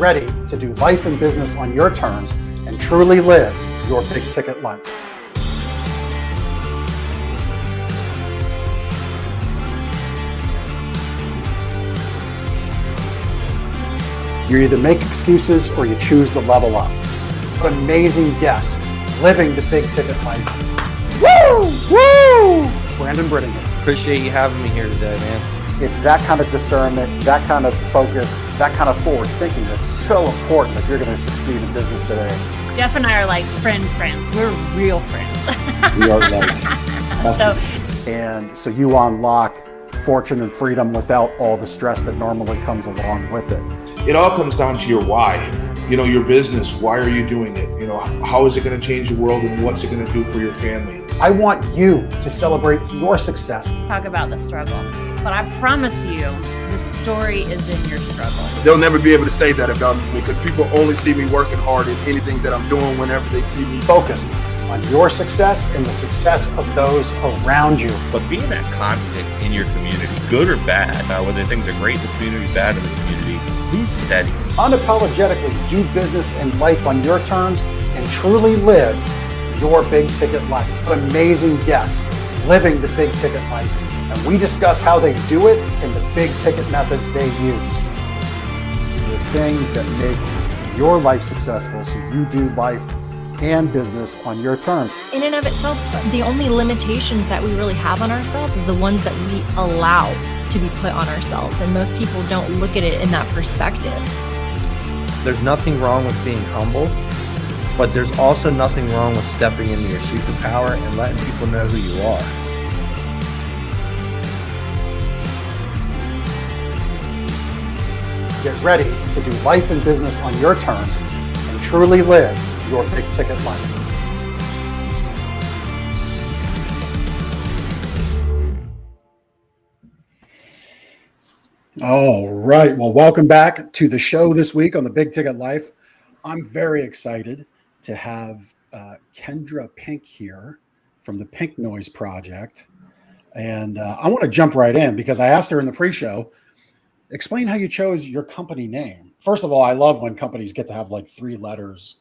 ready to do life and business on your terms and truly live your big ticket life. You either make excuses or you choose to level up. What amazing guests living the big ticket life. Woo! Woo! Brandon Brittingham. Appreciate you having me here today, man. It's that kind of discernment, that kind of focus, that kind of forward thinking that's so important if you're going to succeed in business today. Jeff and I are like friends. We're real friends. We are And so you unlock fortune and freedom without all the stress that normally comes along with it. It all comes down to your why. You know, your business, why are you doing it? You know, how is it going to change the world and what's it going to do for your family? I want you to celebrate your success. Talk about the struggle, but I promise you, the story is in your struggle. They'll never be able to say that about me because people only see me working hard in anything that I'm doing whenever they see me. Focus on your success and the success of those around you. But being that constant in your community, good or bad, whether things are great in the community, bad in the community, who's steady? Unapologetically do business and life on your terms and truly live your big ticket life. What amazing guests living the big ticket life. And we discuss how they do it and the big ticket methods they use. The things that make your life successful so you do life and business on your terms. In and of itself, the only limitations that we really have on ourselves is the ones that we allow to be put on ourselves. And most people don't look at it in that perspective. There's nothing wrong with being humble, but there's also nothing wrong with stepping into your superpower and letting people know who you are. Get ready to do life and business on your terms and truly live your big ticket life. All right. Well, welcome back to the show this week on the Big Ticket Life. I'm very excited to have Kendra Pink here from the Pink Noise Project. And I want to jump right in because I asked her in the pre-show, explain how you chose your company name. First of all, I love when companies get to have like 3 letters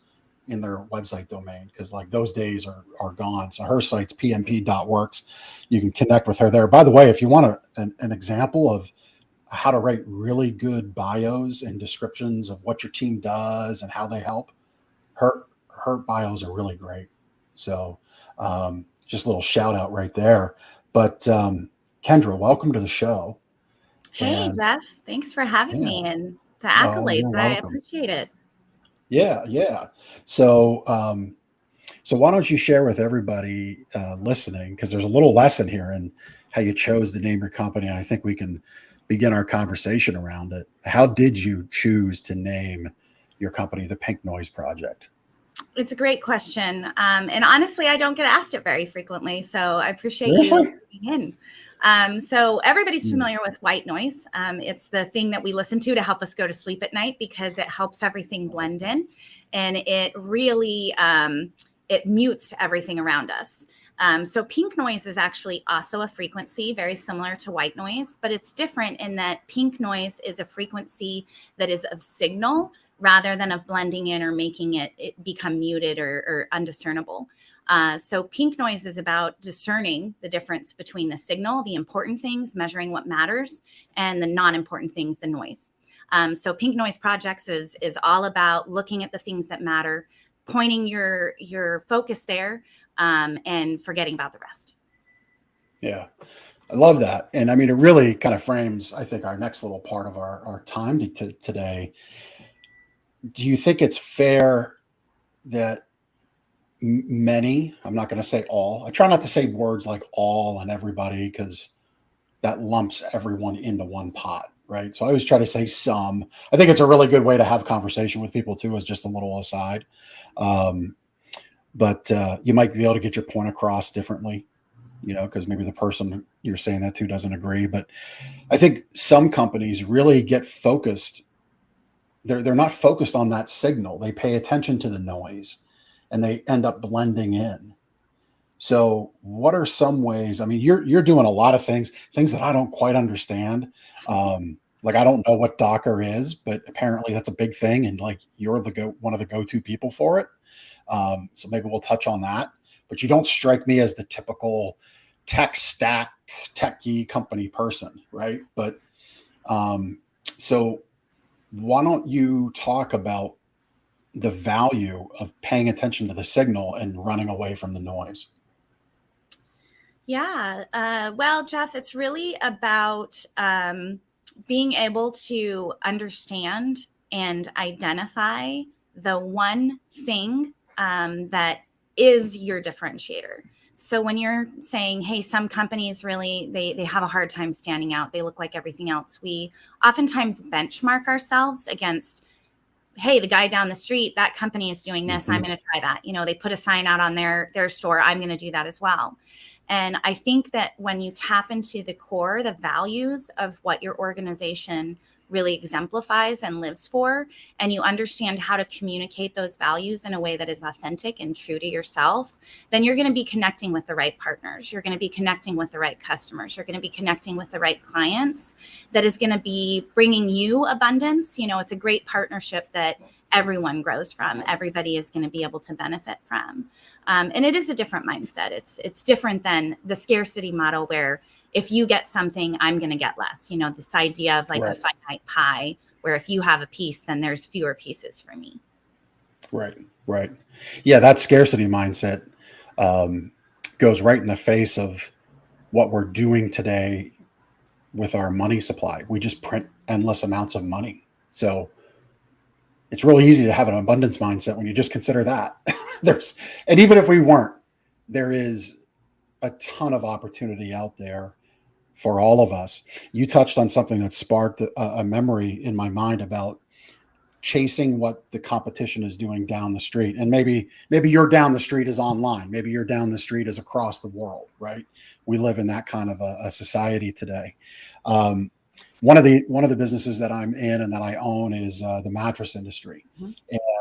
in their website domain because like those days are gone. So her site's pmp.works. You can connect with her there. By the way, if you want an example of how to write really good bios and descriptions of what your team does and how they help, her bios are really great. So just a little shout out right there. But Kendra, welcome to the show. Hey, Jeff. Thanks for having me and the accolades. I appreciate it. Yeah. So why don't you share with everybody listening, because there's a little lesson here in how you chose to name your company. And I think we can begin our conversation around it. How did you choose to name your company the Pink Noise Project? It's a great question. And honestly, I don't get asked it very frequently. So I appreciate you being in. So everybody's familiar with white noise. It's the thing that we listen to help us go to sleep at night because it helps everything blend in. And it really, it mutes everything around us. So pink noise is actually also a frequency very similar to white noise, but it's different in that pink noise is a frequency that is of signal rather than of blending in or making it become muted or undiscernible. So pink noise is about discerning the difference between the signal, the important things, measuring what matters, and the non-important things, the noise. So Pink Noise Projects is all about looking at the things that matter, pointing your focus there, and forgetting about the rest. Yeah, I love that. And I mean, it really kind of frames, I think, our next little part of our time today. Do you think it's fair that many, I'm not going to say all, I try not to say words like all and everybody because that lumps everyone into one pot, right? So I always try to say some. I think it's a really good way to have conversation with people too, as just a little aside. But you might be able to get your point across differently, because maybe the person you're saying that to doesn't agree. But I think some companies really get focused. They're not focused on that signal. They pay attention to the noise and they end up blending in. So what are some ways? I mean, you're doing a lot of things that I don't quite understand. Like, I don't know what Docker is, but apparently that's a big thing, and like you're one of the go-to people for it. So maybe we'll touch on that. But you don't strike me as the typical tech stack, techie company person, right? But so why don't you talk about the value of paying attention to the signal and running away from the noise? Yeah. Well, Jeff, it's really about being able to understand and identify the one thing that is your differentiator. So when you're saying, hey, some companies really, they have a hard time standing out. They look like everything else. We oftentimes benchmark ourselves against, hey, the guy down the street, that company is doing this. I'm going to try that. They put a sign out on their store. I'm going to do that as well. And I think that when you tap into the core, the values of what your organization really exemplifies and lives for, and you understand how to communicate those values in a way that is authentic and true to yourself, then you're going to be connecting with the right partners. You're going to be connecting with the right customers. You're going to be connecting with the right clients that is going to be bringing you abundance. It's a great partnership that everyone grows from. Everybody is going to be able to benefit from. And it is a different mindset. It's different than the scarcity model where if you get something, I'm going to get less. This idea of like a finite pie where if you have a piece, then there's fewer pieces for me. Right. Yeah, that scarcity mindset goes right in the face of what we're doing today with our money supply. We just print endless amounts of money. So it's really easy to have an abundance mindset when you just consider that. And even if we weren't, there is a ton of opportunity out there for all of us. You touched on something that sparked a memory in my mind about chasing what the competition is doing down the street. And maybe your down the street is online. Maybe your down the street is across the world, right? We live in that kind of a society today. One of the businesses that I'm in and that I own is the mattress industry.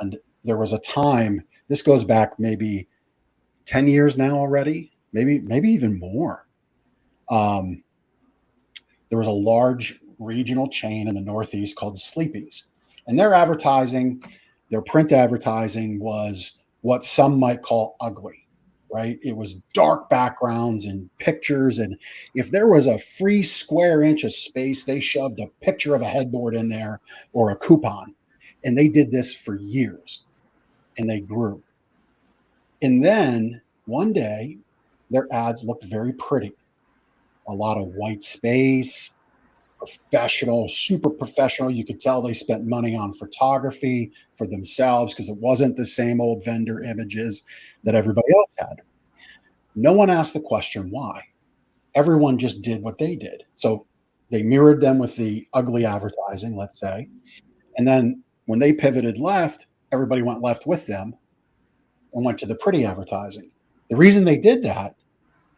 And there was a time, this goes back maybe 10 years now already, maybe even more. There was a large regional chain in the Northeast called Sleepy's, and their print advertising was what some might call ugly, right? It was dark backgrounds and pictures. And if there was a free square inch of space, they shoved a picture of a headboard in there or a coupon. And they did this for years and they grew. And then one day their ads looked very pretty. A lot of white space, professional, super professional. You could tell they spent money on photography for themselves because it wasn't the same old vendor images that everybody else had. No one asked the question why. Everyone just did what they did. So they mirrored them with the ugly advertising, let's say. And then when they pivoted left, everybody went left with them and went to the pretty advertising. The reason they did that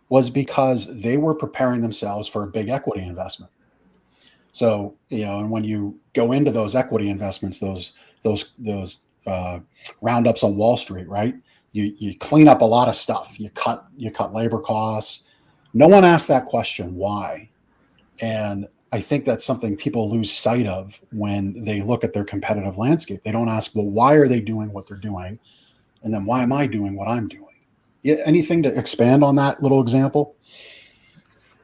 was because they were preparing themselves for a big equity investment. So, and when you go into those equity investments, those roundups on Wall Street, right? You clean up a lot of stuff. You cut labor costs. No one asked that question, why? And I think that's something people lose sight of when they look at their competitive landscape. They don't ask, well, why are they doing what they're doing? And then why am I doing what I'm doing? Yeah, anything to expand on that little example?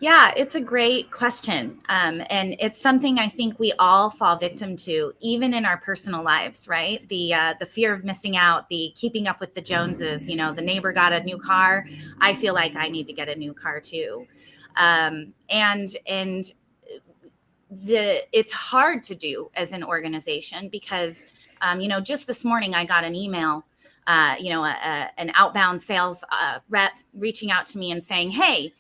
Yeah, it's a great question. And it's something I think we all fall victim to, even in our personal lives, right? The fear of missing out, the keeping up with the Joneses, the neighbor got a new car. I feel like I need to get a new car too. And it's hard to do as an organization because, just this morning I got an email, an outbound sales rep reaching out to me and saying, hey,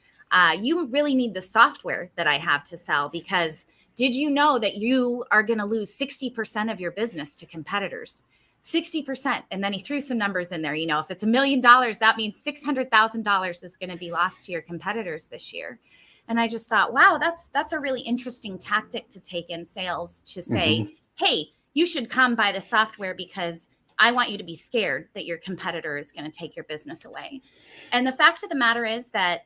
you really need the software that I have to sell because did you know that you are going to lose 60% of your business to competitors? 60%. And then he threw some numbers in there. If it's $1 million, that means $600,000 is going to be lost to your competitors this year. And I just thought, wow, that's a really interesting tactic to take in sales to say, hey, you should come buy the software because I want you to be scared that your competitor is going to take your business away. And the fact of the matter is that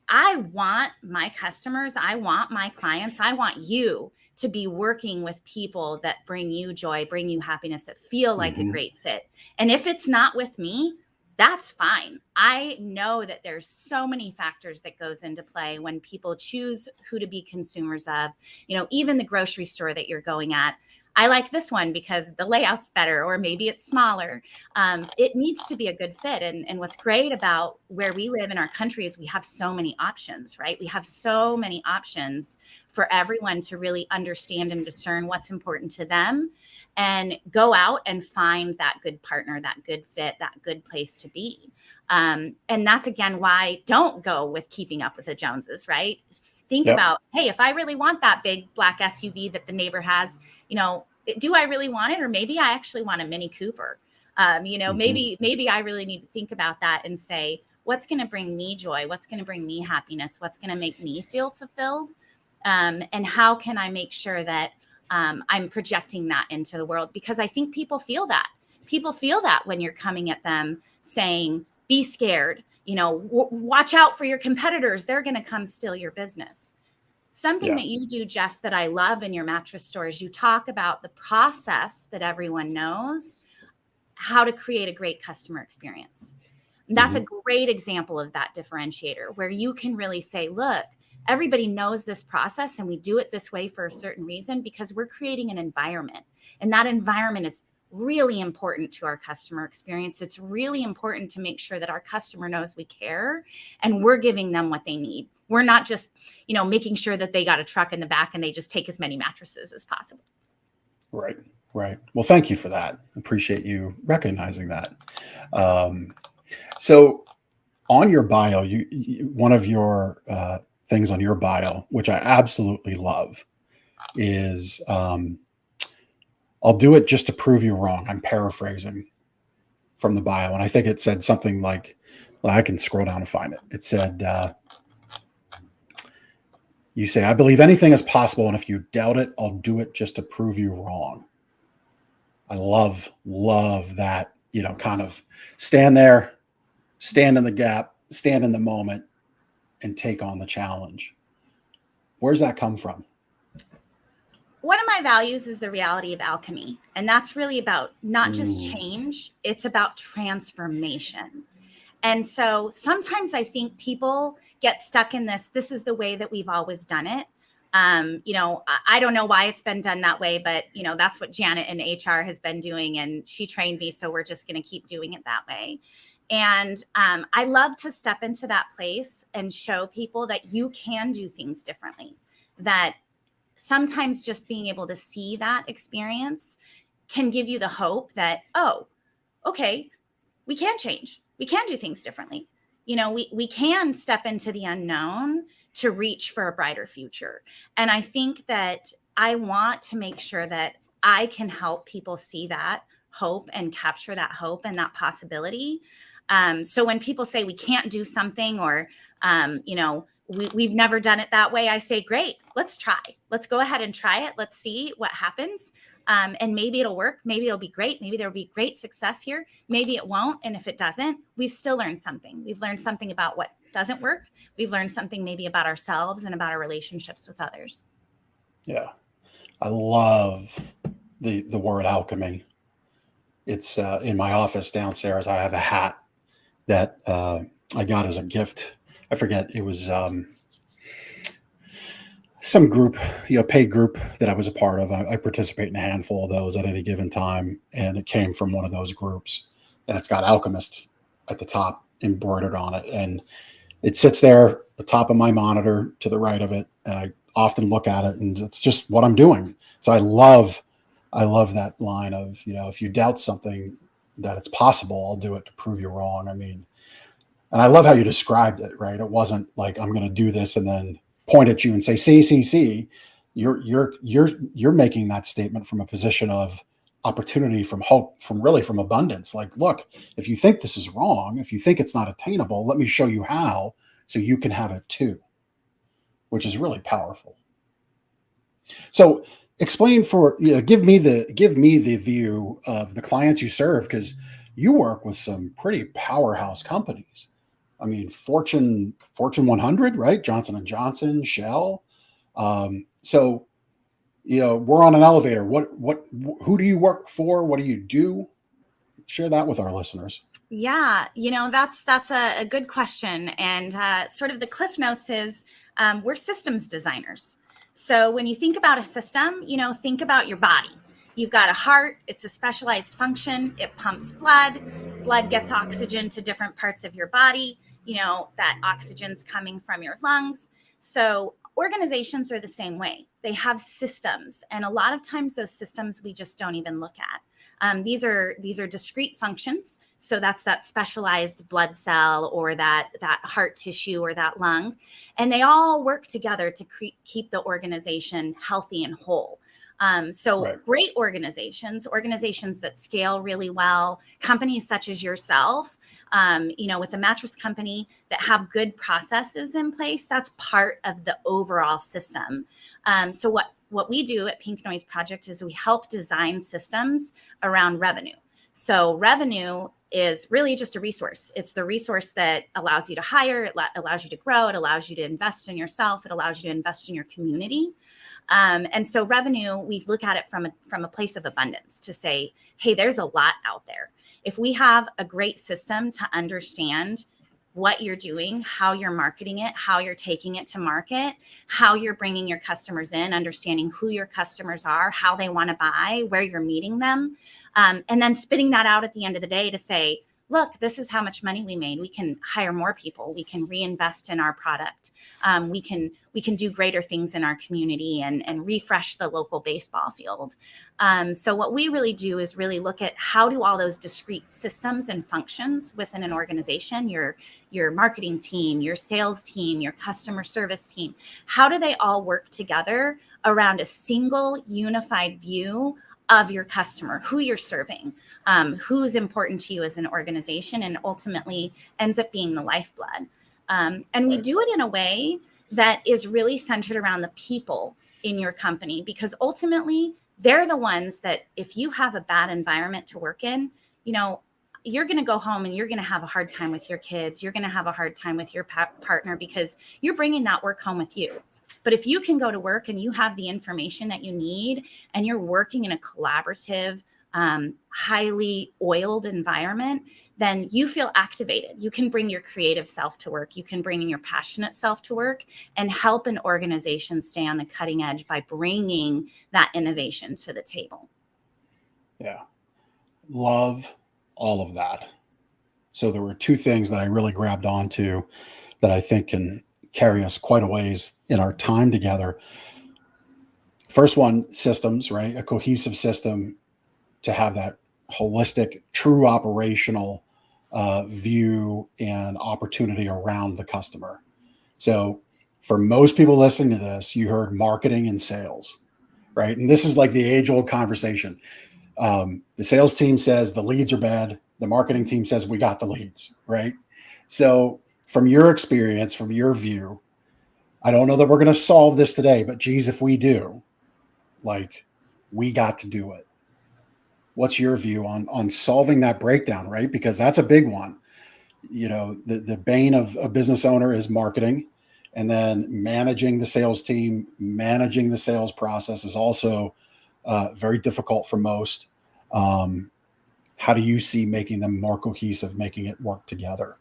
I want my customers, I want my clients, I want you to be working with people that bring you joy, bring you happiness, that feel like a great fit. And if it's not with me, that's fine. I know that there's so many factors that goes into play when people choose who to be consumers of, even the grocery store that you're going at. I like this one because the layout's better, or maybe it's smaller. It needs to be a good fit. And what's great about where we live in our country is we have so many options, right? We have so many options for everyone to really understand and discern what's important to them and go out and find that good partner, that good fit, that good place to be. And that's, again, why don't go with keeping up with the Joneses, right? Think about, hey, if I really want that big black SUV that the neighbor has, do I really want it? Or maybe I actually want a Mini Cooper. Maybe I really need to think about that and say, what's going to bring me joy? What's going to bring me happiness? What's going to make me feel fulfilled? And how can I make sure that I'm projecting that into the world? Because I think people feel that. People feel that when you're coming at them saying, be scared, watch out for your competitors. They're going to come steal your business. Something that you do, Jeff, that I love in your mattress store is you talk about the process that everyone knows, how to create a great customer experience. And that's a great example of that differentiator, where you can really say, look, everybody knows this process and we do it this way for a certain reason because we're creating an environment. And that environment is really important to our customer experience. It's really important to make sure that our customer knows we care and we're giving them what they need. We're not just, making sure that they got a truck in the back and they just take as many mattresses as possible. Right. Well, thank you for that. Appreciate you recognizing that. So on your bio, one of your things on your bio, which I absolutely love, is I'll do it just to prove you wrong. I'm paraphrasing from the bio. And I think it said something like, well, I can scroll down and find it. It said, you say, I believe anything is possible. And if you doubt it, I'll do it just to prove you wrong. I love that, kind of stand there, stand in the gap, stand in the moment, and take on the challenge. Where's that come from? One of my values is the reality of alchemy. And that's really about not just change, it's about transformation. And so sometimes I think people get stuck in this is the way that we've always done it. I don't know why it's been done that way, but that's what Janet in HR has been doing. And she trained me. So we're just going to keep doing it that way. And I love to step into that place and show people that you can do things differently, that sometimes just being able to see that experience can give you the hope that, oh, okay, we can change. We can do things differently. We can step into the unknown to reach for a brighter future. And I think that I want to make sure that I can help people see that hope and capture that hope and that possibility. So when people say we can't do something or, we've never done it that way, I say, great, let's try. Let's go ahead and try it. Let's see what happens. And maybe it'll work. Maybe it'll be great. Maybe there'll be great success here. Maybe it won't. And if it doesn't, we've still learned something. We've learned something about what doesn't work. We've learned something maybe about ourselves and about our relationships with others. Yeah. I love the word alchemy. It's in my office downstairs. I have a hat that I got as a gift. I forget. It was some group, paid group that I was a part of. I participate in a handful of those at any given time. And it came from one of those groups. And it's got Alchemist at the top embroidered on it. And it sits there at the top of my monitor to the right of it. And I often look at it and it's just what I'm doing. So I love that line of, if you doubt something that it's possible, I'll do it to prove you wrong. I mean, and I love how you described it, right? It wasn't like, I'm going to do this and then point at you and say, see. You're making that statement from a position of opportunity, from hope, from abundance. Like, look, if you think this is wrong, if you think it's not attainable, let me show you how, so you can have it too, which is really powerful. So explain give me the view of the clients you serve, because you work with some pretty powerhouse companies. I mean, Fortune 100, right? Johnson & Johnson, Shell. So we're on an elevator. Who do you work for? What do you do? Share that with our listeners. Yeah, that's a good question. And sort of the cliff notes is we're systems designers. So when you think about a system, think about your body. You've got a heart, it's a specialized function. It pumps blood. Blood gets oxygen to different parts of your body. That oxygen's coming from your lungs. So organizations are the same way. They have systems. And a lot of times those systems we just don't even look at. These are discrete functions. So that's that specialized blood cell or that heart tissue or that lung. And they all work together to keep the organization healthy and whole. Right. Great organizations that scale really well, companies such as yourself, with the mattress company that have good processes in place, that's part of the overall system. So what we do at Pink Noise Project is we help design systems around revenue. So revenue is really just a resource. It's the resource that allows you to hire, it allows you to grow, it allows you to invest in yourself, it allows you to invest in your community. And so revenue, we look at it from a place of abundance to say, hey, there's a lot out there. If we have a great system to understand what you're doing, how you're marketing it, how you're taking it to market, how you're bringing your customers in, understanding who your customers are, how they want to buy, where you're meeting them, and then spitting that out at the end of the day to say, look, this is how much money we made. We can hire more people. We can reinvest in our product. We can do greater things in our community and refresh the local baseball field. So what we really do is really look at how do all those discrete systems and functions within an organization, your marketing team, your sales team, your customer service team, how do they all work together around a single unified view of your customer, who you're serving, who's important to you as an organization, and ultimately ends up being the lifeblood. And we do it in a way that is really centered around the people in your company, because ultimately they're the ones that if you have a bad environment to work in, you're going to go home and you're going to have a hard time with your kids. You're going to have a hard time with your partner because you're bringing that work home with you. But if you can go to work and you have the information that you need and you're working in a collaborative, highly oiled environment, then you feel activated. You can bring your creative self to work. You can bring your passionate self to work and help an organization stay on the cutting edge by bringing that innovation to the table. Yeah. Love all of that. So there were two things that I really grabbed onto that I think can carry us quite a ways in our time together. First one, systems, right? A cohesive system to have that holistic, true operational view and opportunity around the customer. So for most people listening to this, you heard marketing and sales, right? And this is like the age-old conversation. The sales team says the leads are bad. The marketing team says we got the leads, right? So from your experience, from your view, I don't know that we're going to solve this today, but geez, if we do, we got to do it. What's your view on solving that breakdown, right? Because that's a big one. The bane of a business owner is marketing, and then managing the sales team, managing the sales process is also very difficult for most. How do you see making them more cohesive, making it work together?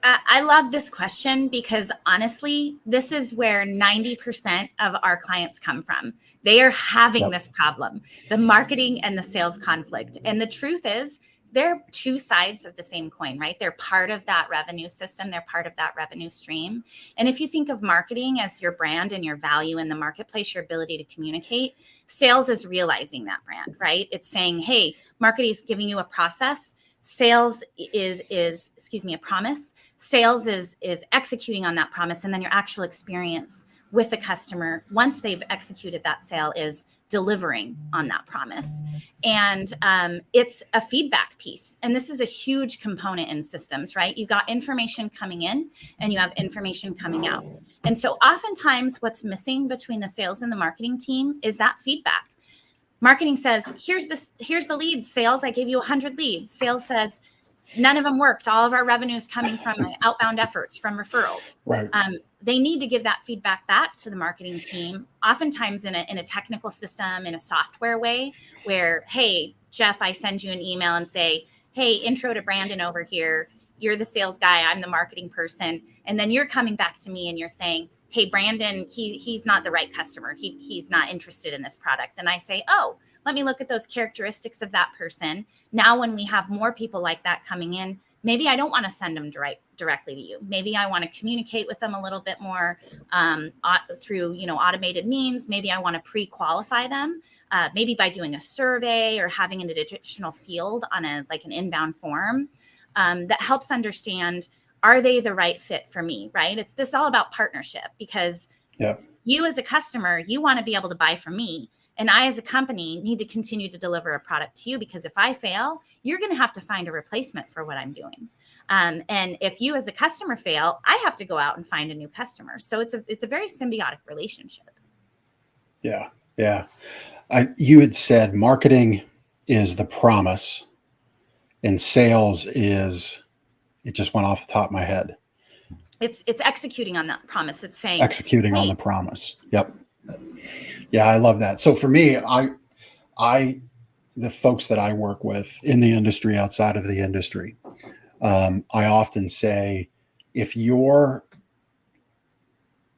I love this question because honestly, this is where 90% of our clients come from. They are having this problem, the marketing and the sales conflict. And the truth is, they're two sides of the same coin, right? They're part of that revenue system. They're part of that revenue stream. And if you think of marketing as your brand and your value in the marketplace, your ability to communicate, sales is realizing that brand, right? It's saying, hey, marketing is giving you a process. Sales is a promise. Sales is executing on that promise. And then your actual experience with the customer, once they've executed that sale, is delivering on that promise. And it's a feedback piece. And this is a huge component in systems, right? You got information coming in and you have information coming out. And so oftentimes what's missing between the sales and the marketing team is that feedback. Marketing says, here's the leads. Sales, I gave you 100 leads. Sales says, none of them worked. All of our revenue is coming from outbound efforts, from referrals. Right. they need to give that feedback back to the marketing team, oftentimes in a technical system, in a software way, where, hey, Jeff, I send you an email and say, hey, intro to Brandon over here. You're the sales guy. I'm the marketing person. And then you're coming back to me and you're saying, hey, Brandon, he's not the right customer. He's not interested in this product. And I say, oh, let me look at those characteristics of that person. Now, when we have more people like that coming in, maybe I don't want to send them directly to you. Maybe I want to communicate with them a little bit more through, automated means. Maybe I want to pre-qualify them, maybe by doing a survey or having an additional field on an inbound form that helps understand, are they the right fit for me, right? It's this all about partnership, because you as a customer, you want to be able to buy from me. And I, as a company, need to continue to deliver a product to you, because if I fail, you're going to have to find a replacement for what I'm doing. And if you as a customer fail, I have to go out and find a new customer. So it's a very symbiotic relationship. Yeah. Yeah. You had said marketing is the promise and sales is, it just went off the top of my head. It's executing on that promise. It's saying executing on the promise. Yep. Yeah, I love that. So for me, the folks that I work with in the industry, outside of the industry, I often say, if you're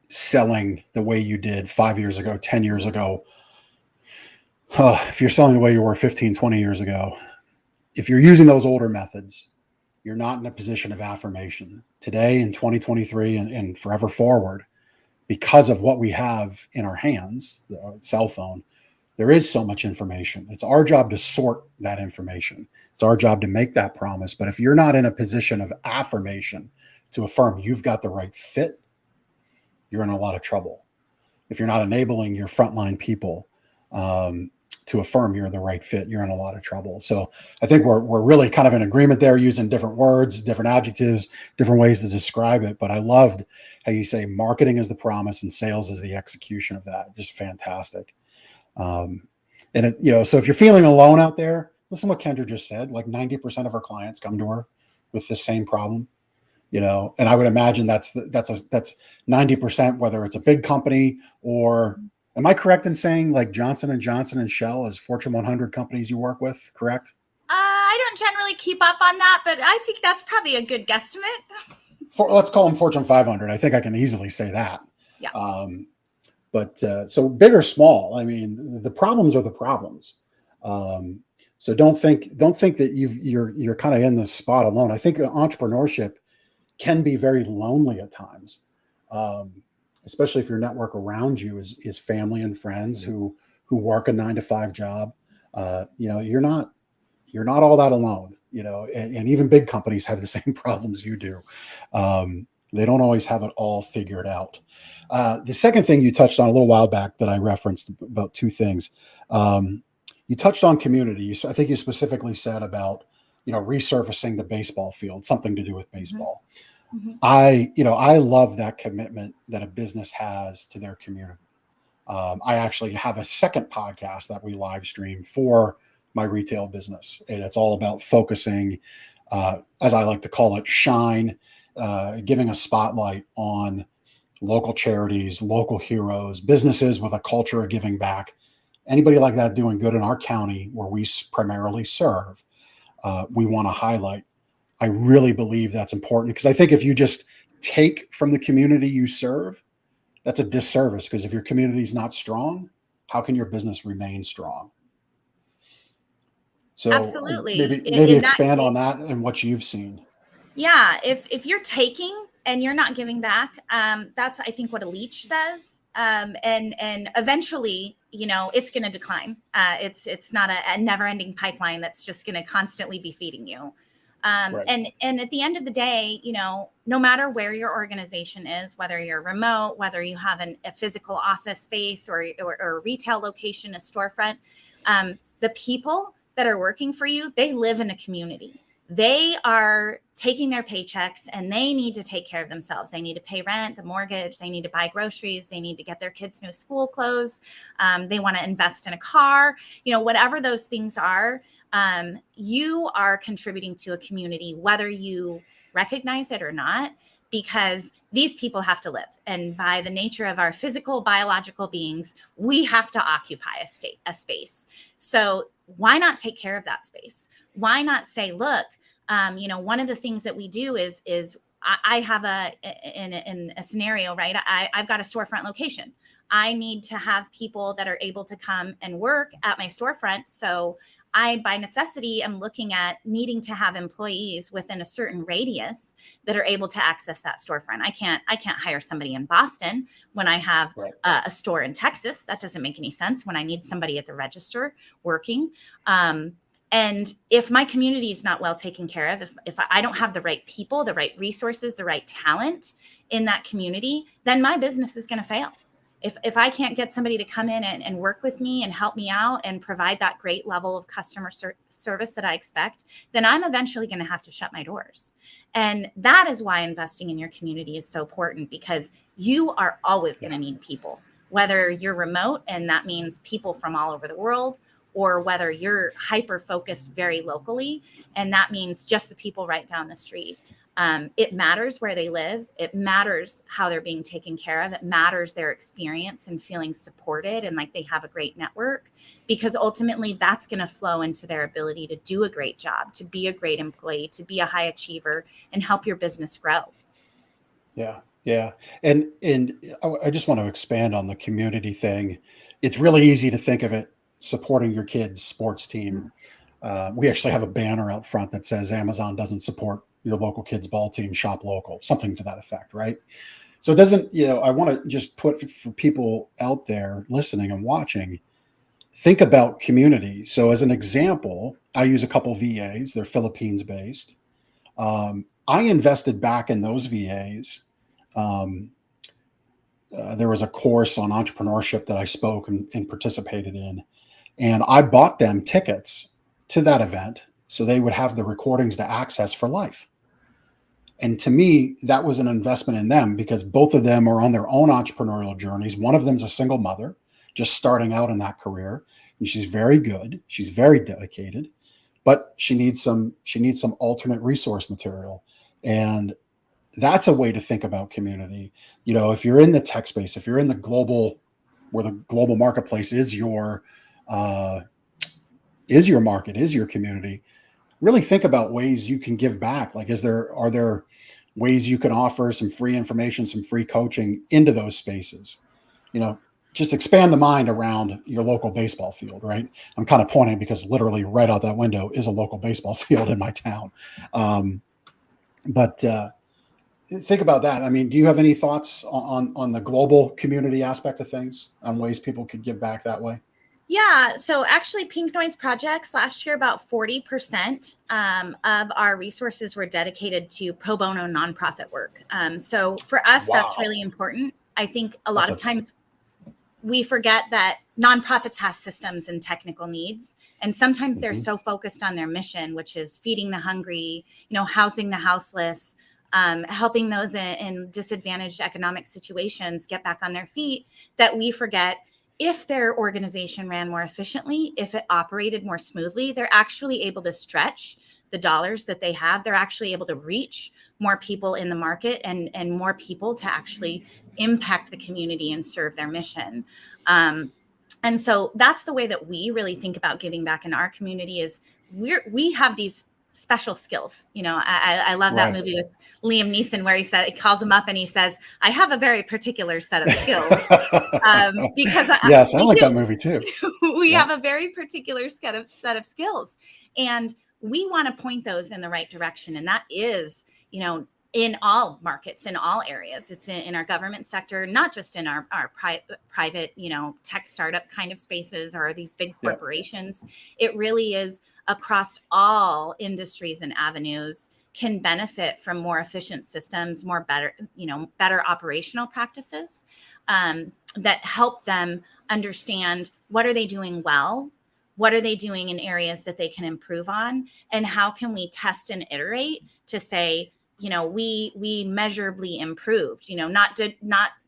selling the way you did 5 years ago, 10 years ago, if you're selling the way you were 15, 20 years ago, if you're using those older methods, you're not in a position of affirmation today in 2023 and forever forward. Because of what we have in our hands, the cell phone, there is so much information. It's our job to sort that information. It's our job to make that promise. But if you're not in a position of affirmation to affirm you've got the right fit, you're in a lot of trouble. If you're not enabling your frontline people to affirm you're the right fit, you're in a lot of trouble. So I think we're really kind of in agreement there, using different words, different adjectives, different ways to describe it. But I loved how you say marketing is the promise and sales is the execution of that. Just fantastic. And so if you're feeling alone out there, listen to what Kendra just said. Like 90% of our clients come to her with the same problem. And I would imagine that's 90%, whether it's a big company or, am I correct in saying like Johnson & Johnson and Shell as Fortune 100 companies you work with, correct? I don't generally keep up on that, but I think that's probably a good guesstimate. Let's call them Fortune 500. I think I can easily say that. Yeah. So big or small, I mean, the problems are the problems. So don't think that you're kind of in this spot alone. I think entrepreneurship can be very lonely at times. Especially if your network around you is family and friends who work a 9-to-5 job. You're not all that alone, and even big companies have the same problems you do. They don't always have it all figured out. The second thing you touched on a little while back that I referenced about two things. You touched on community. I think you specifically said about, resurfacing the baseball field, something to do with baseball. Mm-hmm. I love that commitment that a business has to their community. I actually have a second podcast that we live stream for my retail business, and it's all about focusing, as I like to call it, shine, giving a spotlight on local charities, local heroes, businesses with a culture of giving back. Anybody like that doing good in our county where we primarily serve, we want to highlight. I really believe that's important, because I think if you just take from the community you serve, that's a disservice, because if your community is not strong, how can your business remain strong? So absolutely, maybe expand on that and what you've seen. Yeah, if you're taking and you're not giving back, that's, I think, what a leech does. And eventually, it's going to decline. It's not a never-ending pipeline that's just going to constantly be feeding you. Right. And at the end of the day, no matter where your organization is, whether you're remote, whether you have a physical office space or a retail location, a storefront, the people that are working for you, they live in a community. They are taking their paychecks and they need to take care of themselves. They need to pay rent, the mortgage, they need to buy groceries, they need to get their kids new school clothes. They want to invest in a car, whatever those things are. You are contributing to a community, whether you recognize it or not. because these people have to live. And by the nature of our physical, biological beings, we have to occupy a space. So why not take care of that space? Why not say, look, one of the things that we do is I have in a scenario, right? I've got a storefront location. I need to have people that are able to come and work at my storefront. So I, by necessity, am looking at needing to have employees within a certain radius that are able to access that storefront. I can't hire somebody in Boston when I have a store in Texas. That doesn't make any sense when I need somebody at the register working. And if my community is not well taken care of, if I don't have the right people, the right resources, the right talent in that community, then my business is going to fail. If I can't get somebody to come in and work with me and help me out and provide that great level of customer service that I expect, then I'm eventually going to have to shut my doors. And that is why investing in your community is so important, because you are always going to need people, whether you're remote and that means people from all over the world, or whether you're hyper-focused very locally, and that means just the people right down the street. It matters where they live. It matters how they're being taken care of. It matters their experience and feeling supported and like they have a great network, because ultimately that's going to flow into their ability to do a great job, to be a great employee, to be a high achiever, and help your business grow. Yeah. Yeah. And I just want to expand on the community thing. It's really easy to think of it supporting your kid's sports team. We actually have a banner out front that says Amazon doesn't support your local kids ball team, shop local, something to that effect, right? So it doesn't, I want to just put for people out there listening and watching, think about community. So as an example, I use a couple VAs, they're Philippines based. I invested back in those VAs. There was a course on entrepreneurship that I spoke and participated in, and I bought them tickets to that event so they would have the recordings to access for life. And to me, that was an investment in them, because both of them are on their own entrepreneurial journeys. One of them's a single mother, just starting out in that career, and she's very good. She's very dedicated, but she needs some alternate resource material. And that's a way to think about community. If you're in the tech space, if you're in the global, where the global marketplace is your market, is your community, really think about ways you can give back. Like, are there ways you can offer some free information, some free coaching into those spaces? Just expand the mind around your local baseball field, right? I'm kind of pointing because literally right out that window is a local baseball field in my town. But think about that. I mean, do you have any thoughts on the global community aspect of things, on ways people could give back that way? Yeah. So actually, Pink Noise projects last year, about 40% of our resources were dedicated to pro bono nonprofit work. So for us, that's really important. I think a lot of times we forget that nonprofits have systems and technical needs. And sometimes they're so focused on their mission, which is feeding the hungry, housing the houseless, helping those in disadvantaged economic situations get back on their feet, that we forget if their organization ran more efficiently, if it operated more smoothly, they're actually able to stretch the dollars that they have. They're actually able to reach more people in the market and more people to actually impact the community and serve their mission. And so that's the way that we really think about giving back in our community, is we have these special skills. I love that movie with Liam Neeson where he calls him up and he says, I have a very particular set of skills. Because yes, I like that movie too. We have a very particular set of skills, and we want to point those in the right direction. And that is, in all markets, in all areas. It's in our government sector, not just in our private, tech startup kind of spaces or these big corporations. It really is across all industries and avenues, can benefit from more efficient systems, better operational practices that help them understand what are they doing well, what are they doing in areas that they can improve on, and how can we test and iterate to say, we measurably improved.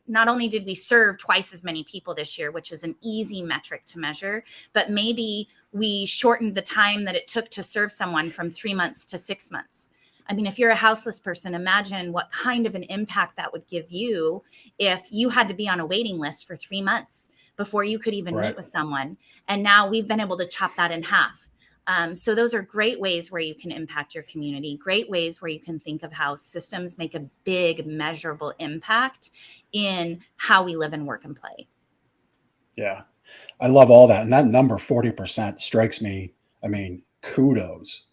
Not only did we serve twice as many people this year, which is an easy metric to measure, but maybe we shortened the time that it took to serve someone from 3 months to 6 months. I mean, if you're a houseless person, imagine what kind of an impact that would give you if you had to be on a waiting list for 3 months before you could even meet with someone. And now we've been able to chop that in half. So those are great ways where you can impact your community, great ways where you can think of how systems make a big measurable impact in how we live and work and play. Yeah, I love all that. And that number 40% strikes me. I mean, kudos.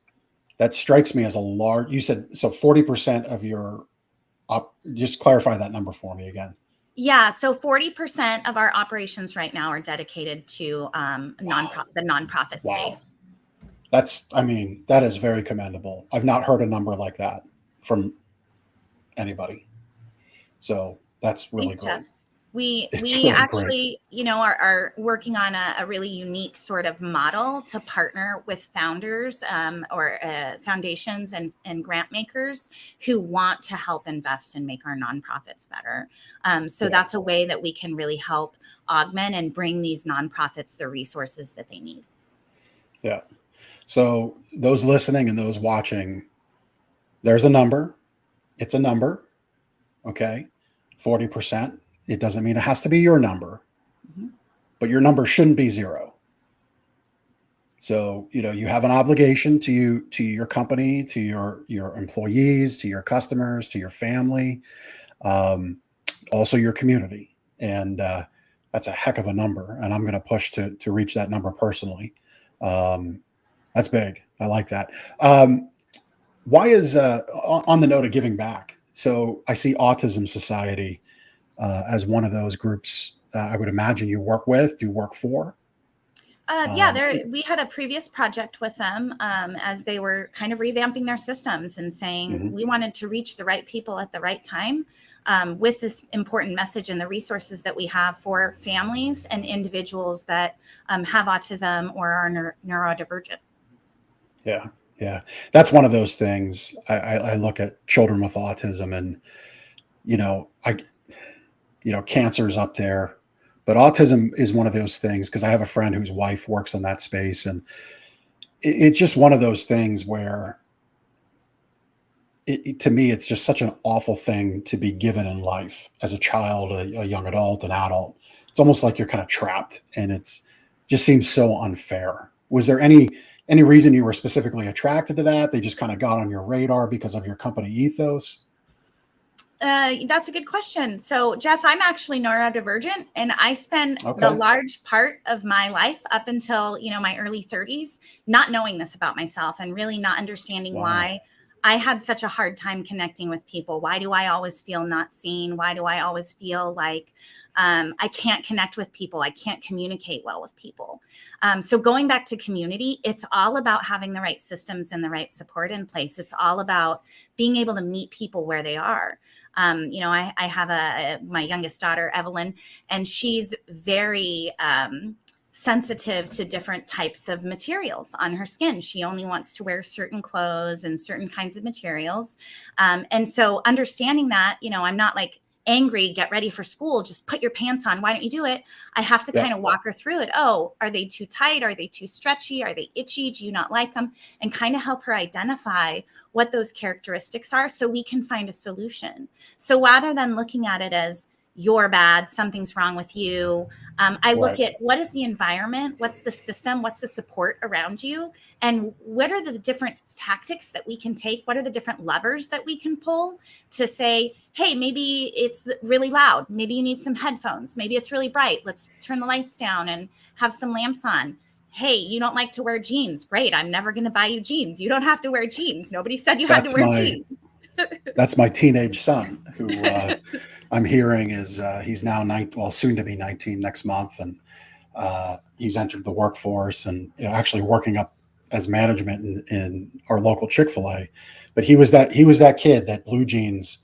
That strikes me as a large, you said, so 40% of your, just clarify that number for me again. Yeah, so 40% of our operations right now are dedicated to the nonprofit space. That's, I mean, that is very commendable. I've not heard a number like that from anybody. So that's really Thanks, great. Jeff. We really actually, you know, are working on a really unique sort of model to partner with founders or foundations and grant makers who want to help invest and make our nonprofits better. So that's a way that we can really help augment and bring these nonprofits the resources that they need. Yeah. So those listening and those watching, there's a number. It's a number. Okay. 40%. It doesn't mean it has to be your number, but your number shouldn't be zero. So, you know, you have an obligation to your company, to your employees, to your customers, to your family, also your community. And that's a heck of a number. And I'm going to push to reach that number personally. That's big. I like that. Why is, on the note of giving back? So I see Autism Society as one of those groups I would imagine you work with, do work for. We had a previous project with them as they were kind of revamping their systems and saying we wanted to reach the right people at the right time with this important message and the resources that we have for families and individuals that have autism or are neurodivergent. Yeah. Yeah. That's one of those things. I look at children with autism and, cancer's up there, but autism is one of those things because I have a friend whose wife works in that space. And it's just one of those things where to me, it's just such an awful thing to be given in life as a child, a young adult, an adult. It's almost like you're kind of trapped and just seems so unfair. Was there any reason you were specifically attracted to that? They just kind of got on your radar because of your company ethos? That's a good question. So, Jeff, I'm actually neurodivergent, and I spend the large part of my life up until, my early 30s, not knowing this about myself and really not understanding why I had such a hard time connecting with people. Why do I always feel not seen? Why do I always feel like I can't connect with people? I can't communicate well with people. So going back to community, it's all about having the right systems and the right support in place. It's all about being able to meet people where they are. I have my youngest daughter, Evelyn, and she's very sensitive to different types of materials on her skin. She only wants to wear certain clothes and certain kinds of materials. And so understanding that, I'm not like angry, get ready for school, just put your pants on. Why don't you do it? I have to kind of walk her through it. Oh, are they too tight? Are they too stretchy? Are they itchy? Do you not like them? And kind of help her identify what those characteristics are so we can find a solution. So rather than looking at it as you're bad, something's wrong with you, I look at what is the environment, what's the system, what's the support around you, and what are the different tactics that we can take? What are the different levers that we can pull to say, hey, maybe it's really loud. Maybe you need some headphones. Maybe it's really bright. Let's turn the lights down and have some lamps on. Hey, you don't like to wear jeans. Great. I'm never going to buy you jeans. You don't have to wear jeans. Nobody said you had to wear jeans. That's my teenage son who I'm hearing is he's now soon to be 19 next month. And he's entered the workforce and actually working up as management in our local Chick-fil-A. But he was that kid that blue jeans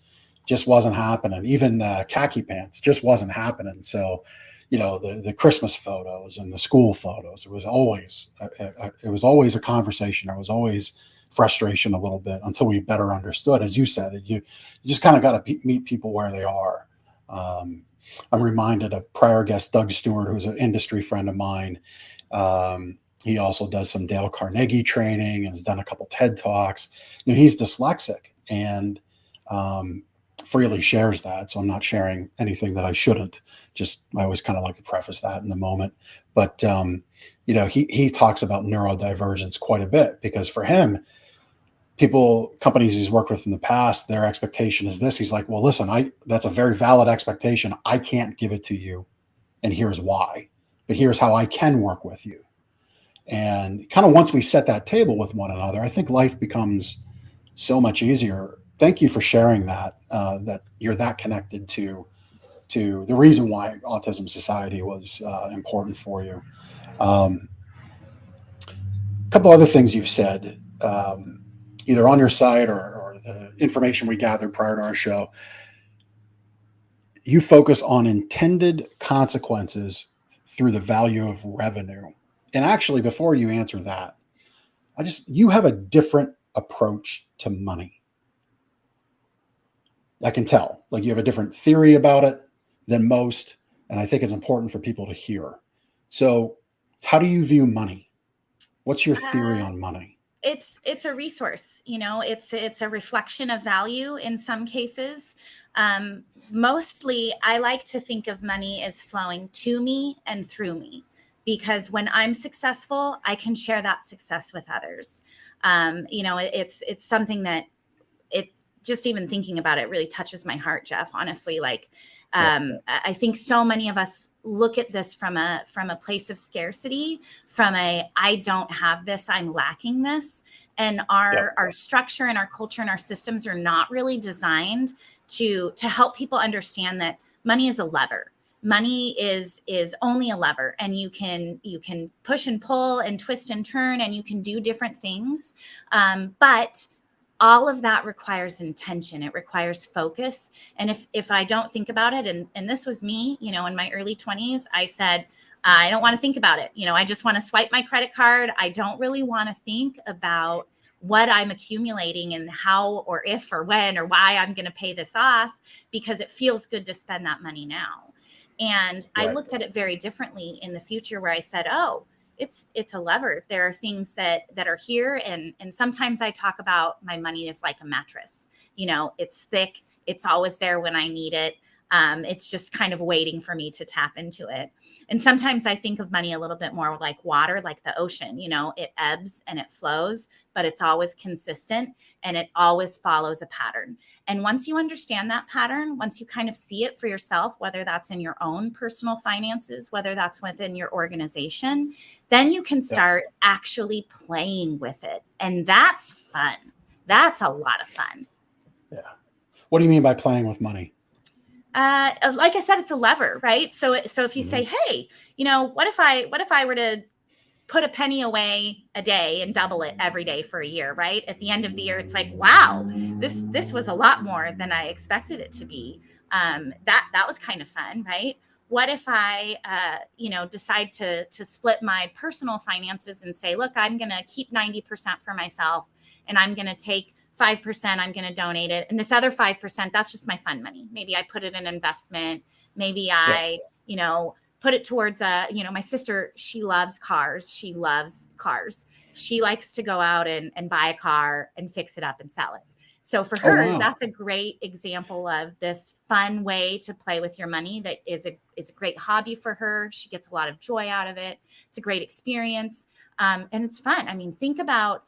just wasn't happening. Even khaki pants just wasn't happening. So, the Christmas photos and the school photos, it was always a conversation. There was always frustration a little bit until we better understood, as you said, you just kind of got to meet people where they are. I'm reminded of prior guest Doug Stewart, who's an industry friend of mine. He also does some Dale Carnegie training and has done a couple TED Talks. He's dyslexic and freely shares that. So I'm not sharing anything that I shouldn't. I always kind of like to preface that in the moment. But, he talks about neurodivergence quite a bit because for him, companies he's worked with in the past, their expectation is this. He's like, well, listen, that's a very valid expectation. I can't give it to you. And here's why. But here's how I can work with you. And kind of once we set that table with one another, I think life becomes so much easier. Thank you for sharing that, that you're that connected to the reason why Autism Society was important for you. A couple other things you've said, either on your site or the information we gathered prior to our show. You focus on intended consequences through the value of revenue. And actually, before you answer that, you have a different approach to money. I can tell, like you have a different theory about it than most. And I think it's important for people to hear. So how do you view money? What's your theory on money? It's a resource, it's a reflection of value in some cases. Mostly I like to think of money as flowing to me and through me, because when I'm successful, I can share that success with others. It's something that just even thinking about it really touches my heart, Jeff, honestly. I think so many of us look at this from a place of scarcity, from I don't have this, I'm lacking this. And our structure and our culture and our systems are not really designed to help people understand that money is a lever. Money is only a lever, and you can push and pull and twist and turn, and you can do different things. But all of that requires intention. It requires focus. And if I don't think about it, and this was me, in my early 20s, I said, I don't want to think about it. I just want to swipe my credit card. I don't really want to think about what I'm accumulating and how or if or when or why I'm going to pay this off, because it feels good to spend that money now. And I looked at it very differently in the future, where I said, oh, it's a lever. There are things that are here. And sometimes I talk about my money as like a mattress. It's thick. It's always there when I need it. It's just kind of waiting for me to tap into it. And sometimes I think of money a little bit more like water, like the ocean. It ebbs and it flows, but it's always consistent and it always follows a pattern. And once you understand that pattern, once you kind of see it for yourself, whether that's in your own personal finances, whether that's within your organization, then you can start actually playing with it. And that's fun. That's a lot of fun. Yeah. What do you mean by playing with money? Like I said, it's a lever, right? So if you say, hey, what if I were to put a penny away a day and double it every day for a year, right? At the end of the year, it's like, wow, this was a lot more than I expected it to be. That was kind of fun, right? What if I, decide to split my personal finances and say, look, I'm going to keep 90% for myself, and I'm going to take 5%, I'm going to donate it. And this other 5%, that's just my fun money. Maybe I put it in investment. Maybe I, put it towards my sister, she loves cars. She loves cars. She likes to go out and buy a car and fix it up and sell it. So for her, that's a great example of this fun way to play with your money. That is a great hobby for her. She gets a lot of joy out of it. It's a great experience. And it's fun. I mean, think about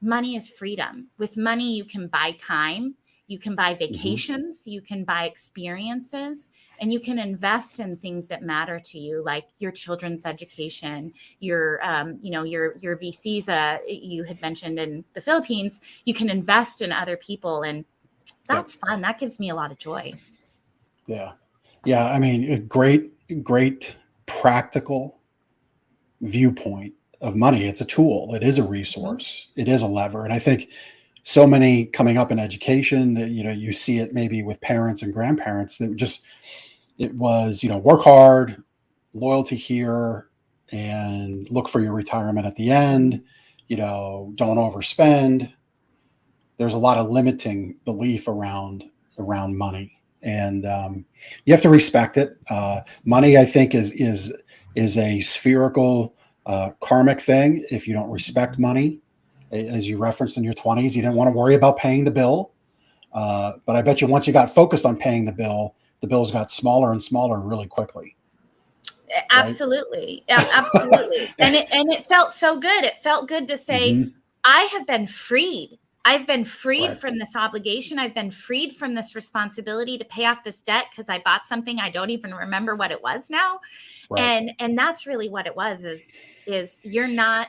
money is freedom. With money, you can buy time, you can buy vacations, you can buy experiences, and you can invest in things that matter to you, like your children's education, your VCs, you had mentioned in the Philippines. You can invest in other people, and that's fun. That gives me a lot of joy. Yeah. I mean, a great practical viewpoint of money. It's a tool. It is a resource. It is a lever. And I think so many coming up in education that, you see it maybe with parents and grandparents that it was, work hard, loyalty here, and look for your retirement at the end, don't overspend. There's a lot of limiting belief around money, and you have to respect it. Money, I think, is a spherical Karmic thing. If you don't respect money, as you referenced in your 20s, you didn't want to worry about paying the bill. But I bet you once you got focused on paying the bills got smaller and smaller really quickly. Absolutely. Right? Absolutely. and it felt so good. It felt good to say, I have been freed. I've been freed from this obligation. I've been freed from this responsibility to pay off this debt because I bought something I don't even remember what it was now. Right. And that's really what it was, is you're not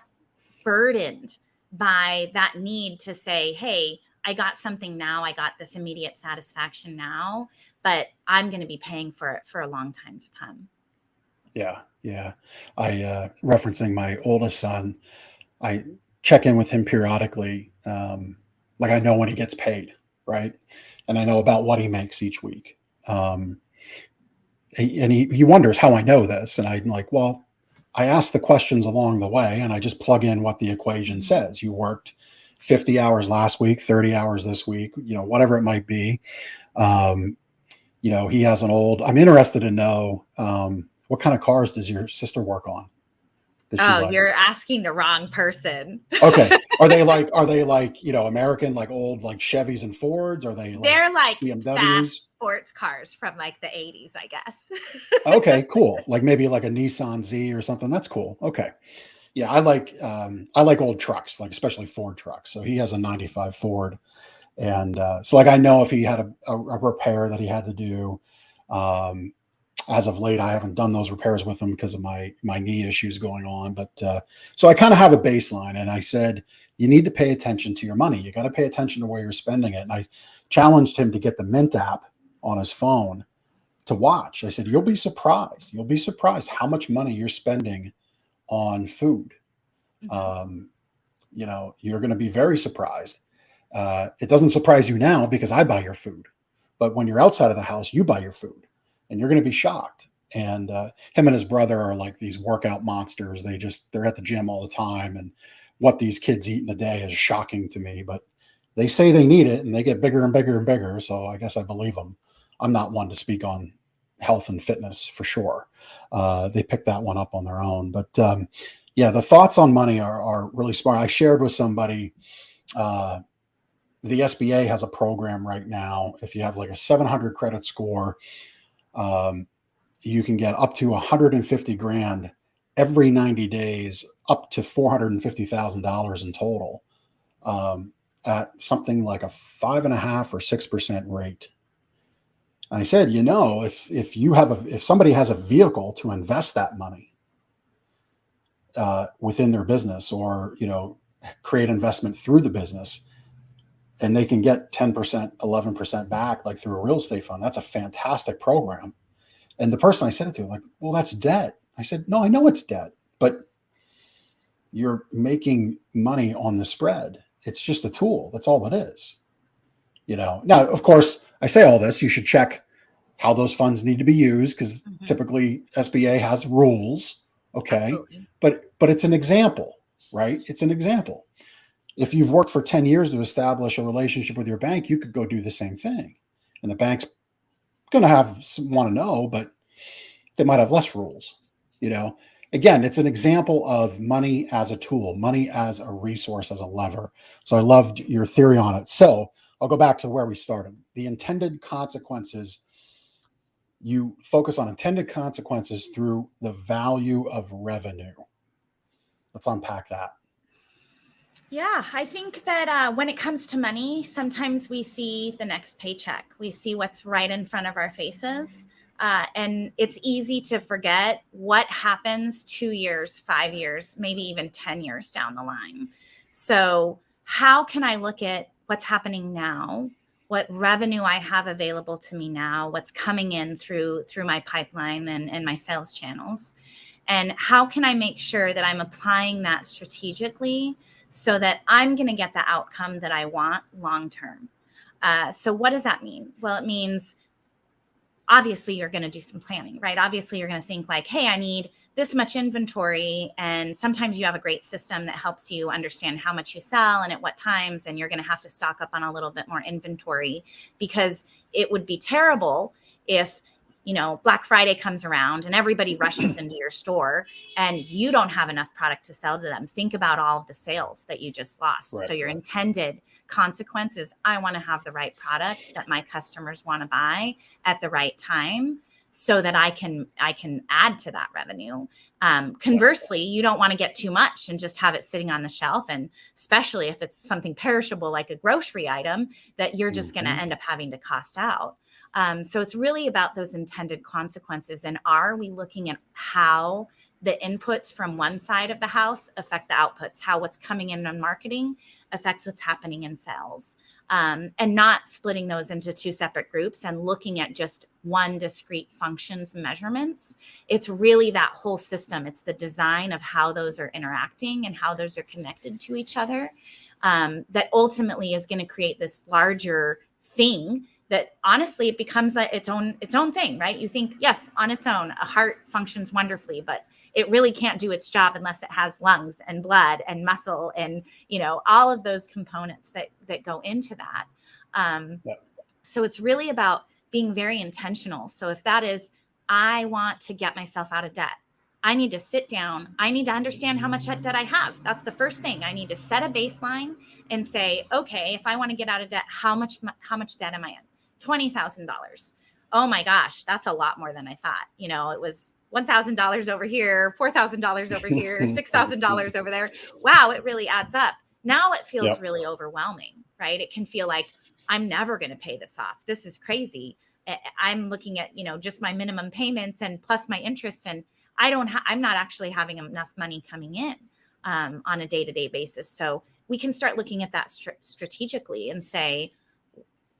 burdened by that need to say, hey, I got something now. I got this immediate satisfaction now, but I'm going to be paying for it for a long time to come. Yeah. Yeah. Referencing my oldest son, I check in with him periodically. Like I know when he gets paid, right? And I know about what he makes each week. And he wonders how I know this. And I'm like, well, I ask the questions along the way and I just plug in what the equation says. You worked 50 hours last week, 30 hours this week, whatever it might be. He has I'm interested to know, what kind of cars does your sister work on? You're asking the wrong person. Okay. Are they like, American, like old, like Chevys and Fords? Are they like they're like BMWs? Fast sports cars from like the 80s, I guess. Okay, cool. Like maybe like a Nissan Z or something. That's cool. Okay. Yeah. I like old trucks, like especially Ford trucks. So he has a 95 Ford. And so like, I know if he had a repair that he had to do, as of late, I haven't done those repairs with him because of my knee issues going on. But so I kind of have a baseline. And I said, you need to pay attention to your money. You got to pay attention to where you're spending it. And I challenged him to get the Mint app on his phone to watch. I said, you'll be surprised. You'll be surprised how much money you're spending on food. You're going to be very surprised. It doesn't surprise you now because I buy your food. But when you're outside of the house, you buy your food. And you're going to be shocked. And him and his brother are like these workout monsters. They're at the gym all the time. And what these kids eat in a day is shocking to me. But they say they need it and they get bigger and bigger and bigger. So I guess I believe them. I'm not one to speak on health and fitness for sure. They picked that one up on their own. But the thoughts on money are really smart. I shared with somebody, the SBA has a program right now. If you have like a 700 credit score, you can get up to 150 grand every 90 days, up to $450,000 in total, at something like a 5.5 or 6% rate. And I said, if somebody has a vehicle to invest that money within their business, or create investment through the business, and they can get 10%, 11% back, like through a real estate fund, that's a fantastic program. And the person I said it to, like, well, that's debt. I said, no, I know it's debt, but you're making money on the spread. It's just a tool. That's all it is. Now, of course, I say all this, you should check how those funds need to be used, because typically SBA has rules. Okay. Absolutely. But it's an example, right? It's an example. If you've worked for 10 years to establish a relationship with your bank, you could go do the same thing. And the bank's going to want to know, but they might have less rules. Again, it's an example of money as a tool, money as a resource, as a lever. So I loved your theory on it. So I'll go back to where we started. The intended consequences. You focus on intended consequences through the value of revenue. Let's unpack that. Yeah, I think that when it comes to money, sometimes we see the next paycheck. We see what's right in front of our faces. And it's easy to forget what happens 2 years, 5 years, maybe even 10 years down the line. So how can I look at what's happening now, what revenue I have available to me now, what's coming in through my pipeline and my sales channels, and how can I make sure that I'm applying that strategically so that I'm going to get the outcome that I want long term. So what does that mean? Well, it means obviously you're going to do some planning, right? Obviously you're going to think like, hey, I need this much inventory. And sometimes you have a great system that helps you understand how much you sell and at what times, and you're going to have to stock up on a little bit more inventory, because it would be terrible if Black Friday comes around and everybody rushes into your store and you don't have enough product to sell to them. Think about all of the sales that you just lost. Right. So your intended consequences, I want to have the right product that my customers want to buy at the right time so that I can add to that revenue. Conversely, you don't want to get too much and just have it sitting on the shelf. And especially if it's something perishable, like a grocery item that you're just going to end up having to cost out. So it's really about those intended consequences. And are we looking at how the inputs from one side of the house affect the outputs, how what's coming in on marketing affects what's happening in sales, and not splitting those into two separate groups and looking at just one discrete functions measurements. It's really that whole system. It's the design of how those are interacting and how those are connected to each other, that ultimately is going to create this larger thing that honestly, it becomes like its own thing, right? You think, yes, on its own, a heart functions wonderfully, but it really can't do its job unless it has lungs and blood and muscle and, all of those components that go into that. So it's really about being very intentional. So if that is, I want to get myself out of debt, I need to sit down. I need to understand how much debt I have. That's the first thing. I need to set a baseline and say, okay, if I want to get out of debt, how much debt am I in? $20,000. Oh my gosh, that's a lot more than I thought. It was $1,000 over here, $4,000 over here, $6,000 over there. Wow, it really adds up. Now it feels really overwhelming, right? It can feel like I'm never going to pay this off. This is crazy. I'm looking at, just my minimum payments and plus my interest, and I'm not actually having enough money coming in on a day-to-day basis. So we can start looking at that strategically and say,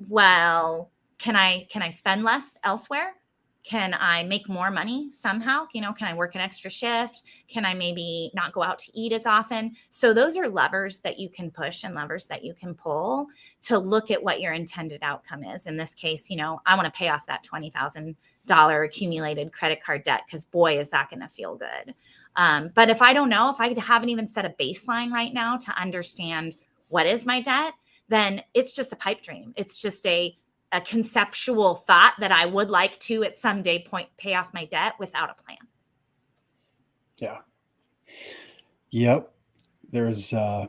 well, can I spend less elsewhere? Can I make more money somehow? Can I work an extra shift? Can I maybe not go out to eat as often? So those are levers that you can push and levers that you can pull to look at what your intended outcome is. In this case, I want to pay off that $20,000 accumulated credit card debt because boy, is that going to feel good. But if I don't know, if I haven't even set a baseline right now to understand what is my debt, then it's just a pipe dream. It's just a conceptual thought that I would like to at some day point pay off my debt without a plan. Yeah. Yep. There's a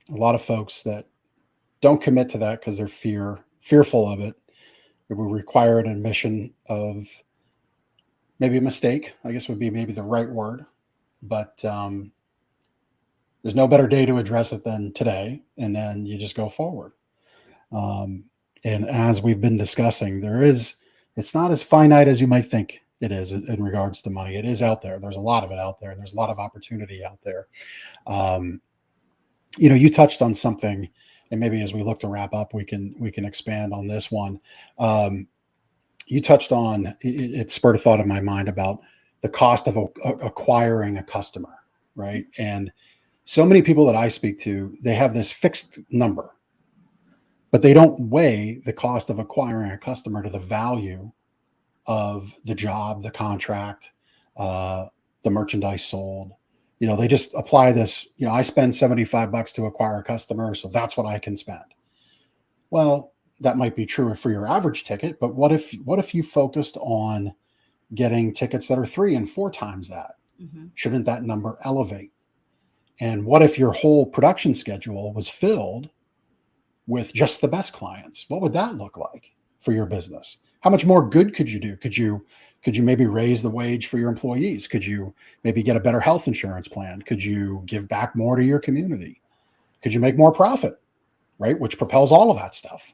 lot of folks that don't commit to that because they're fearful of it. It will require an admission of maybe a mistake, I guess would be maybe the right word, but there's no better day to address it than today. And then you just go forward. And as we've been discussing, it's not as finite as you might think it is in regards to money. It is out there. There's a lot of it out there, and there's a lot of opportunity out there. You touched on something, and maybe as we look to wrap up, we can expand on this one. You touched on it spurred a thought in my mind about the cost of acquiring a customer, right? And so many people that I speak to, they have this fixed number, but they don't weigh the cost of acquiring a customer to the value of the job, the contract, the merchandise sold. They just apply this, I spend $75 to acquire a customer, so that's what I can spend. Well, that might be true for your average ticket, but what if you focused on getting tickets that are 3 and 4 times that? Mm-hmm. Shouldn't that number elevate? And what if your whole production schedule was filled with just the best clients? What would that look like for your business? How much more good could you do? Could you maybe raise the wage for your employees? Could you maybe get a better health insurance plan? Could you give back more to your community? Could you make more profit, right? Which propels all of that stuff.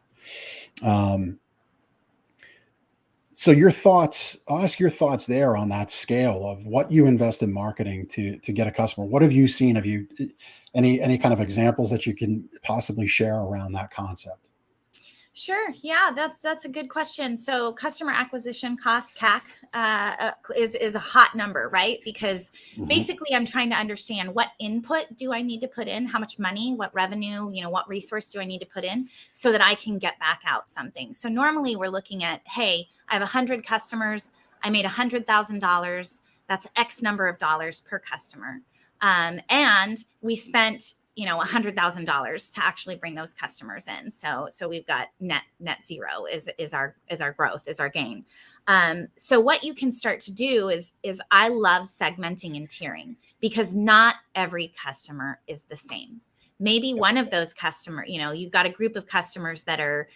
So your thoughts, I'll ask your thoughts there on that scale of what you invest in marketing to get a customer. What have you seen? Have you any kind of examples that you can possibly share around that concept? Sure. Yeah, that's a good question. So customer acquisition cost, CAC, is a hot number, right? Because basically I'm trying to understand what input do I need to put in, how much money, what revenue, what resource do I need to put in so that I can get back out something. So normally we're looking at, hey, I have 100 customers. I made $100,000. That's X number of dollars per customer. And we spent $100,000 to actually bring those customers in. So we've got net zero is our growth, is our gain. So what you can start to do is I love segmenting and tiering, because not every customer is the same. Maybe one of those customers, you've got a group of customers that are,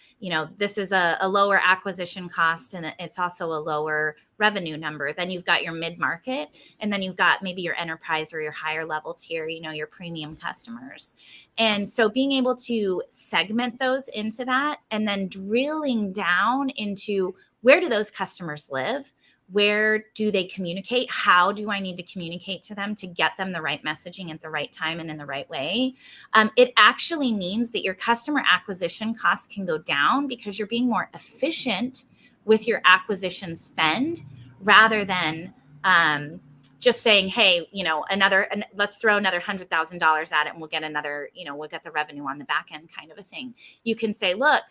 this is a lower acquisition cost, and it's also a lower revenue number. Then you've got your mid-market, and then you've got maybe your enterprise or your higher level tier, your premium customers. And so being able to segment those into that, and then drilling down into where do those customers live? Where do they communicate? How do I need to communicate to them to get them the right messaging at the right time and in the right way? It actually means that your customer acquisition costs can go down, because you're being more efficient with your acquisition spend, rather than just saying, hey, let's throw another $100,000 at it and we'll get another, we'll get the revenue on the back end kind of a thing. You can say, look,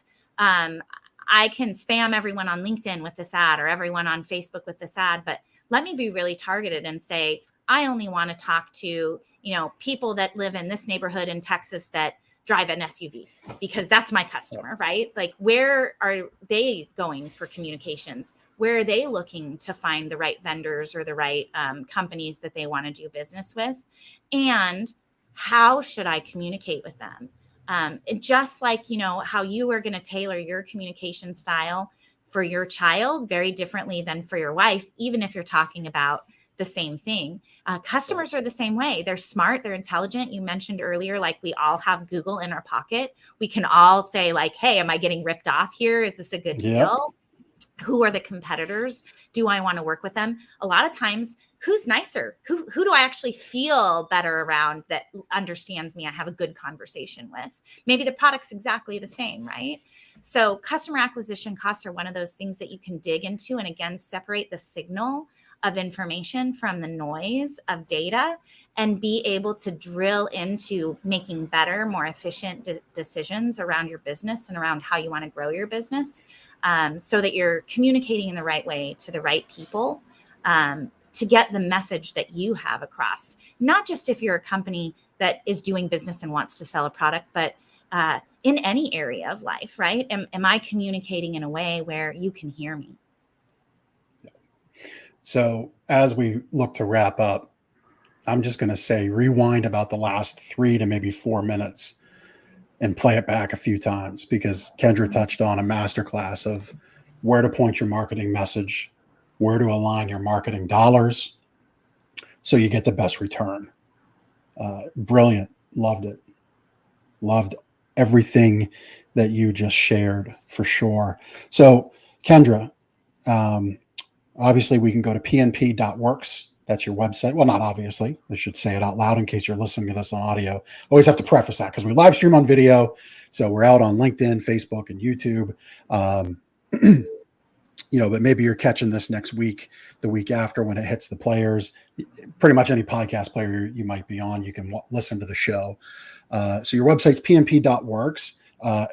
I can spam everyone on LinkedIn with this ad, or everyone on Facebook with this ad, but let me be really targeted and say, I only want to talk to, people that live in this neighborhood in Texas that drive an SUV, because that's my customer, right? Like, where are they going for communications? Where are they looking to find the right vendors or the right companies that they want to do business with? And how should I communicate with them? Just like, how you are going to tailor your communication style for your child very differently than for your wife, even if you're talking about the same thing. Customers are the same way. They're smart, they're intelligent. You mentioned earlier, like, we all have Google in our pocket. We can all say, like, hey, am I getting ripped off here? Is this a good deal? Who are the competitors? Do I want to work with them? A lot of times, who's nicer? Who do I actually feel better around, that understands me, I have a good conversation with? Maybe the product's exactly the same, right? So customer acquisition costs are one of those things that you can dig into, and again, separate the signal of information from the noise of data, and be able to drill into making better, more efficient decisions around your business and around how you want to grow your business, so that you're communicating in the right way to the right people, to get the message that you have across. Not just if you're a company that is doing business and wants to sell a product, but in any area of life, right? Am I communicating in a way where you can hear me? So as we look to wrap up, I'm just going to say, rewind about the last 3 to maybe 4 minutes and play it back a few times, because Kendra touched on a masterclass of where to point your marketing message, where to align your marketing dollars so you get the best return. Brilliant. Loved it. Loved everything that you just shared, for sure. So Kendra, obviously we can go to pnp.works. That's your website. Well, not obviously. I should say it out loud in case you're listening to this on audio. Always have to preface that, because we live stream on video. So we're out on LinkedIn, Facebook, and YouTube. But maybe you're catching this next week, the week after, when it hits the players. Pretty much any podcast player you might be on, you can listen to the show. So your website's pnp.works.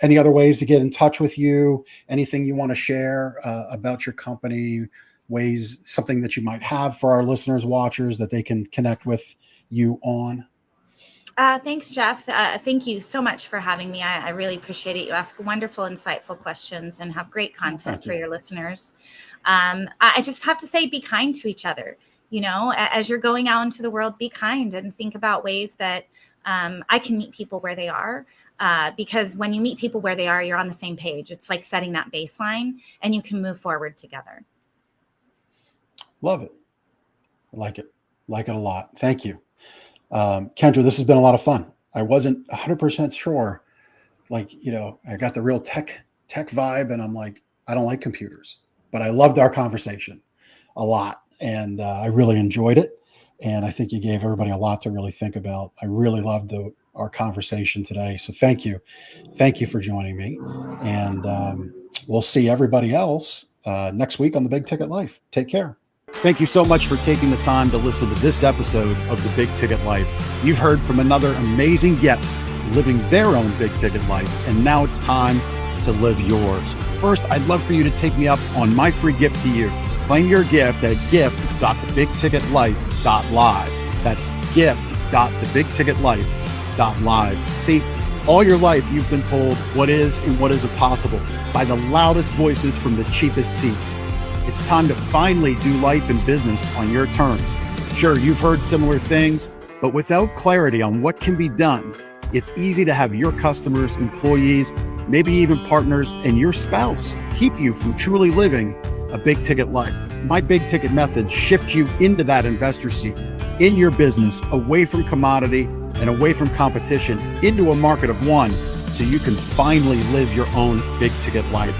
Any other ways to get in touch with you? Anything you want to share about your company? Ways, something that you might have for our listeners, watchers, that they can connect with you on? Thanks, Jeff. Thank you so much for having me. I really appreciate it. You ask wonderful, insightful questions and have great content for your listeners. I just have to say, be kind to each other. As you're going out into the world, be kind and think about ways that I can meet people where they are. Because when you meet people where they are, you're on the same page. It's like setting that baseline, and you can move forward together. Love it. I like it. Like it a lot. Thank you. Kendra, this has been a lot of fun. I wasn't 100% sure. I got the real tech vibe, and I'm like, I don't like computers, but I loved our conversation a lot. And I really enjoyed it. And I think you gave everybody a lot to really think about. I really loved our conversation today. So thank you. Thank you for joining me. And we'll see everybody else next week on The Big Ticket Life. Take care. Thank you so much for taking the time to listen to this episode of The Big Ticket Life. You've heard from another amazing guest living their own big ticket life, and now it's time to live yours. First, I'd love for you to take me up on my free gift to you. Claim your gift at gift.thebigticketlife.live. That's gift.thebigticketlife.live. bigticketlife.live. See, all your life you've been told what is and what isn't possible by the loudest voices from the cheapest seats. It's time to finally do life and business on your terms. Sure, you've heard similar things, but without clarity on what can be done, it's easy to have your customers, employees, maybe even partners, and your spouse keep you from truly living a big ticket life. My big ticket methods shift you into that investor seat in your business, away from commodity and away from competition, into a market of one, so you can finally live your own big ticket life.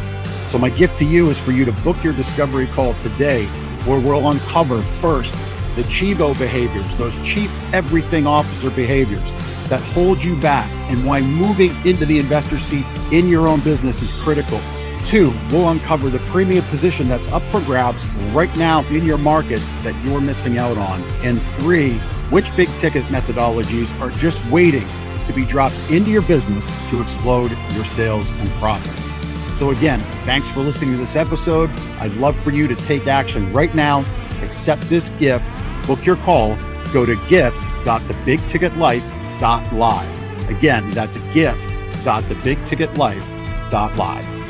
So my gift to you is for you to book your discovery call today, where we'll uncover first the Chivo behaviors, those chief everything officer behaviors that hold you back, and why moving into the investor seat in your own business is critical. 2, we'll uncover the premium position that's up for grabs right now in your market that you're missing out on. And 3, which big ticket methodologies are just waiting to be dropped into your business to explode your sales and profits. So again, thanks for listening to this episode. I'd love for you to take action right now. Accept this gift. Book your call. Go to gift.thebigticketlife.live. Again, that's gift.thebigticketlife.live.